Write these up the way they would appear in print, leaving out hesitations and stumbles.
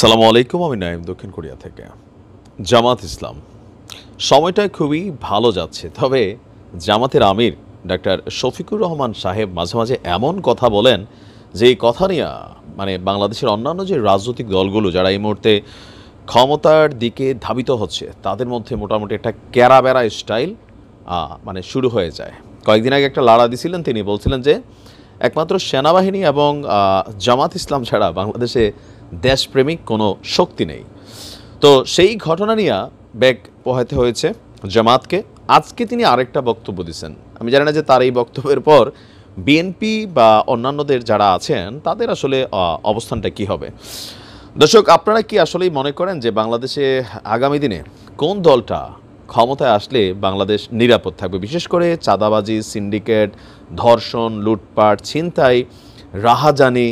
সালামু আলাইকুম, আমি নাইম দক্ষিণ কোরিয়া থেকে। জামাত ইসলাম সময়টা খুবই ভালো যাচ্ছে, তবে জামাতের আমির ডাক্তার শফিকুর রহমান সাহেব মাঝে মাঝে এমন কথা বলেন যে এই কথা নিয়ে বাংলাদেশের অন্যান্য যে রাজনৈতিক দলগুলো যারা এই মুহূর্তে ক্ষমতার দিকে ধাবিত হচ্ছে তাদের মধ্যে মোটামুটি একটা ক্যারাবেরা স্টাইল শুরু হয়ে যায়। কয়েকদিন আগে একটা লাড়া দিছিলেন, তিনি বলছিলেন যে একমাত্র সেনাবাহিনী এবং জামাত ইসলাম ছাড়া বাংলাদেশে দেশপ্রেমিক কোনো শক্তি নেই। তো সেই ঘটনা নিয়ে ব্যাগ পোহাতে হয়েছে জামাতকে। আজকে তিনি আরেকটা বক্তব্য দিচ্ছেন। আমি জানি না যে তার এই বক্তব্যের পর বিএনপি বা অন্যান্যদের যারা আছেন তাদের আসলে অবস্থানটা কি হবে। দর্শক, আপনারা কি আসলেই মনে করেন যে বাংলাদেশে আগামী দিনে কোন দলটা ক্ষমতায় আসলে বাংলাদেশ নিরাপদ থাকবে? বিশেষ করে চাঁদাবাজি, সিন্ডিকেট, ধর্ষণ, লুটপাট, ছিনতাই, রাহাজানি,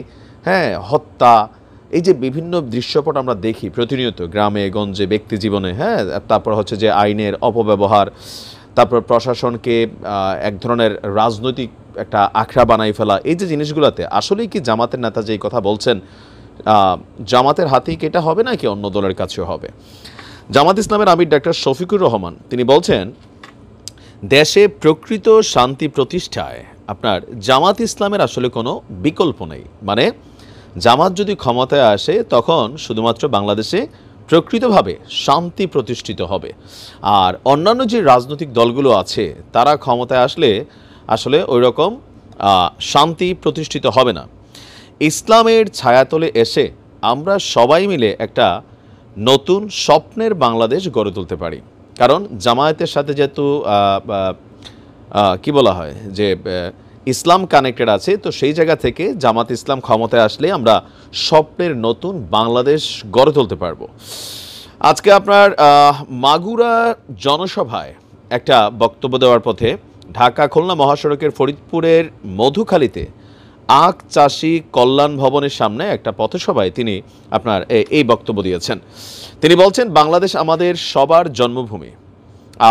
হত্যা, এই যে বিভিন্ন দৃশ্যপট আমরা দেখি প্রতিনিয়ত গ্রামে গঞ্জে, ব্যক্তি জীবনে, তারপর হচ্ছে যে আইনের অপব্যবহার, তারপর প্রশাসনকে এক ধরনের রাজনৈতিক একটা আখড়া বানাই ফেলা, এই যে জিনিসগুলোতে আসলেই কি জামাতের নেতা যেই কথা বলছেন জামাতের হাতেই কি এটা হবে নাকি অন্য দলের কাছেও হবে? জামাত ইসলামের আমির ডাক্তার শফিকুর রহমান তিনি বলছেন, দেশে প্রকৃত শান্তি প্রতিষ্ঠায় আপনার জামাত ইসলামের আসলে কোনো বিকল্প নেই। জামাত যদি ক্ষমতায় আসে তখন শুধুমাত্র বাংলাদেশে প্রকৃতভাবে শান্তি প্রতিষ্ঠিত হবে, আর অন্যান্য যে রাজনৈতিক দলগুলো আছে তারা ক্ষমতায় আসলে আসলে ওই রকম শান্তি প্রতিষ্ঠিত হবে না। ইসলামের ছায়াতলে এসে আমরা সবাই মিলে একটা নতুন স্বপ্নের বাংলাদেশ গড়ে তুলতে পারি। কারণ জামায়াতের সাথে যেহেতু কি বলা হয় যে ইসলাম কানেক্টেড আছে, তো সেই জায়গা থেকে জামাত ইসলাম ক্ষমতায় আসলে আমরা স্বপ্নের নতুন বাংলাদেশ গড়ে তুলতে পারবো। আজকে আপনার মাগুরা জনসভায় একটা বক্তব্য দেওয়ার পথে ঢাকা খুলনা মহাসড়কের ফরিদপুরের মধুখালীতে আখ চাষি কল্যাণ ভবনের সামনে একটা পথসভায় তিনি আপনার এই বক্তব্য দিয়েছেন। তিনি বলছেন, বাংলাদেশ আমাদের সবার জন্মভূমি,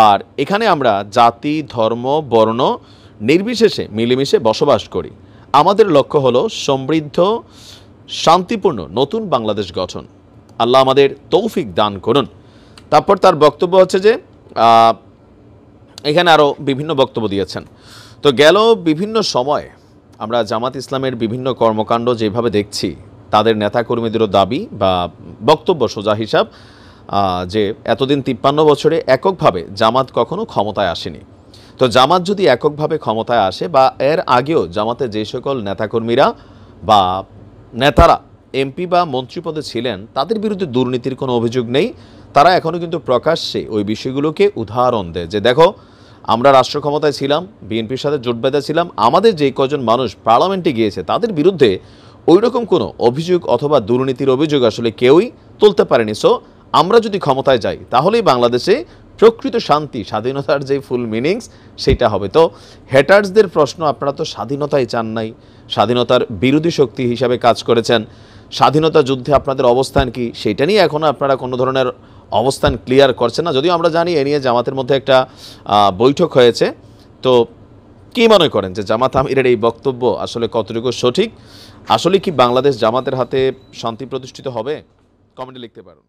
আর এখানে আমরা জাতি, ধর্ম, বর্ণ নির্বিশেষে মিলেমিশে বসবাস করি। আমাদের লক্ষ্য হলো সমৃদ্ধ, শান্তিপূর্ণ নতুন বাংলাদেশ গঠন। আল্লাহ আমাদের তৌফিক দান করুন। তারপর তার বক্তব্য হচ্ছে যে এখানে আরও বিভিন্ন বক্তব্য দিয়েছেন। তো গেল বিভিন্ন সময় আমরা জামাত ইসলামের বিভিন্ন কর্মকাণ্ড যেভাবে দেখছি, তাদের নেতাকর্মীদেরও দাবি বা বক্তব্য সোজা হিসাব যে এতদিন 53 বছরে এককভাবে জামাত কখনো ক্ষমতায় আসেনি। তো জামাত যদি এককভাবে ক্ষমতায় আসে বা এর আগেও জামাতের যে সকল নেতাকর্মীরা বা নেতারা এমপি বা মন্ত্রী পদে ছিলেন তাদের বিরুদ্ধে দুর্নীতির কোনো অভিযোগ নেই, তারা এখনও কিন্তু প্রকাশ্যে ওই বিষয়গুলোকে উদাহরণ দেয় যে দেখো, আমরা রাষ্ট্র ক্ষমতায় ছিলাম, বিএনপির সাথে জোট বেঁধে ছিলাম, আমাদের যে কজন মানুষ পার্লামেন্টে গিয়েছে তাদের বিরুদ্ধে ওই রকম কোনো অভিযোগ অথবা দুর্নীতির অভিযোগ আসলে কেউই তুলতে পারেনি। সো আমরা যদি ক্ষমতায় যাই তাহলেই বাংলাদেশে প্রকৃত শান্তি, স্বাধীনতার যে ফুল মিনিংস সেটা হবে। তো হ্যাটার্সদের প্রশ্ন, আপনারা তো স্বাধীনতাই চান নাই, স্বাধীনতার বিরোধী শক্তি হিসাবে কাজ করেছেন, স্বাধীনতা যুদ্ধে আপনাদের অবস্থান কি সেটা নিয়ে এখনও আপনারা কোনো ধরনের অবস্থান ক্লিয়ার করছেন না। যদিও আমরা জানি এ নিয়ে জামাতের মধ্যে একটা বৈঠক হয়েছে। তো কি মনে করেন যে জামাত আমিরের এই বক্তব্য আসলে কতটুকু সঠিক? আসলে কি বাংলাদেশ জামাতের হাতে শান্তি প্রতিষ্ঠিত হবে? কমেন্টে লিখতে পারেন।